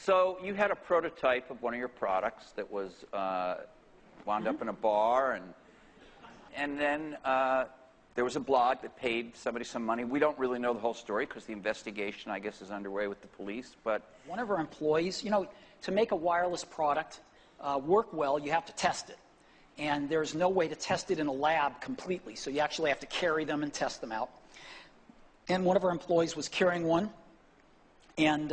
So you had a prototype of one of your products that was wound up in a bar, and then there was a blog that paid somebody some money. We don't really know the whole story because the investigation, I guess, is underway with the police. But one of our employees, you know, to make a wireless product work well, you have to test it. And there's no way to test it in a lab completely, so you actually have to carry them and test them out. And one of our employees was carrying one, and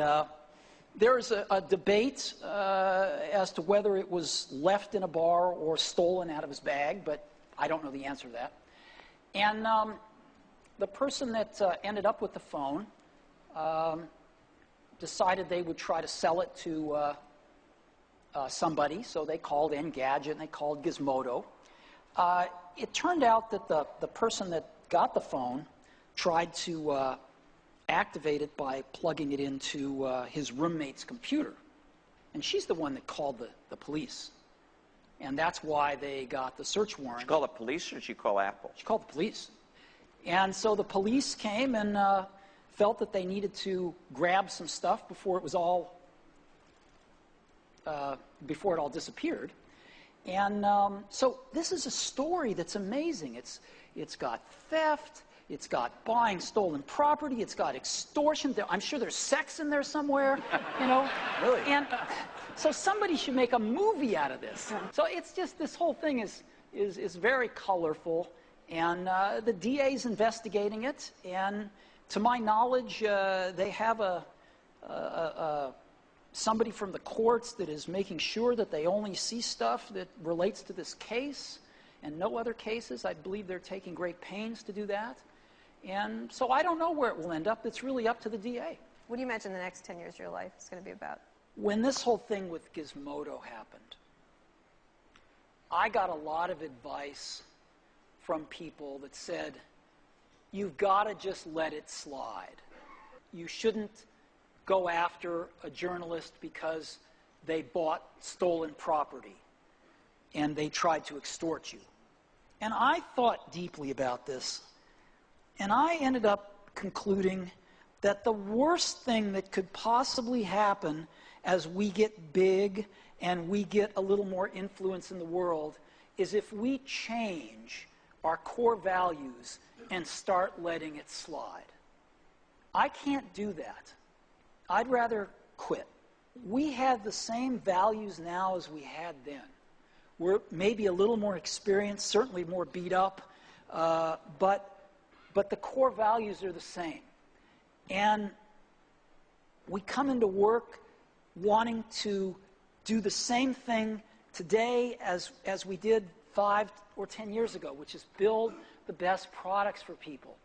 there's a debate as to whether it was left in a bar or stolen out of his bag, but I don't know the answer to that. And the person that ended up with the phone decided they would try to sell it to somebody, so they called Engadget and they called Gizmodo. It turned out that the person that got the phone tried to activate it by plugging it into his roommate's computer. And she's the one that called the police. And that's why they got the search warrant. Did she call the police or did she call Apple? She called the police. And so the police came and felt that they needed to grab some stuff before it was all before it all disappeared. And so this is a story that's amazing. It's got theft, it's got buying stolen property, it's got extortion. I'm sure there's sex in there somewhere, you know. Really? And so somebody should make a movie out of this. So it's just, this whole thing is very colorful, and the DA's investigating it, and to my knowledge, they have somebody from the courts that is making sure that they only see stuff that relates to this case and no other cases. I believe they're taking great pains to do that. And so I don't know where it will end up. It's really up to the DA. What do you imagine the next 10 years of your life is going to be about? When this whole thing with Gizmodo happened, I got a lot of advice from people that said, you've got to just let it slide. You shouldn't go after a journalist because they bought stolen property and they tried to extort you. And I thought deeply about this, and I ended up concluding that the worst thing that could possibly happen as we get big and we get a little more influence in the world is if we change our core values and start letting it slide. I can't do that. I'd rather quit. We have the same values now as we had then. We're maybe a little more experienced, certainly more beat up, but the core values are the same. And we come into work wanting to do the same thing today as we did 5 or 10 years ago, which is build the best products for people.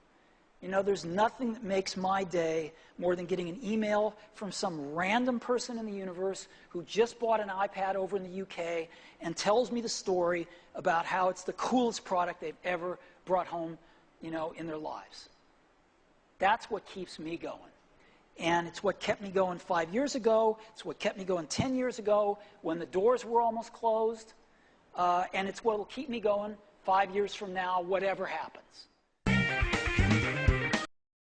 You know, there's nothing that makes my day more than getting an email from some random person in the universe who just bought an iPad over in the UK and tells me the story about how it's the coolest product they've ever brought home, you know, in their lives. That's what keeps me going. And it's what kept me going 5 years ago. It's what kept me going 10 years ago when the doors were almost closed. And it's what will keep me going 5 years from now, whatever happens.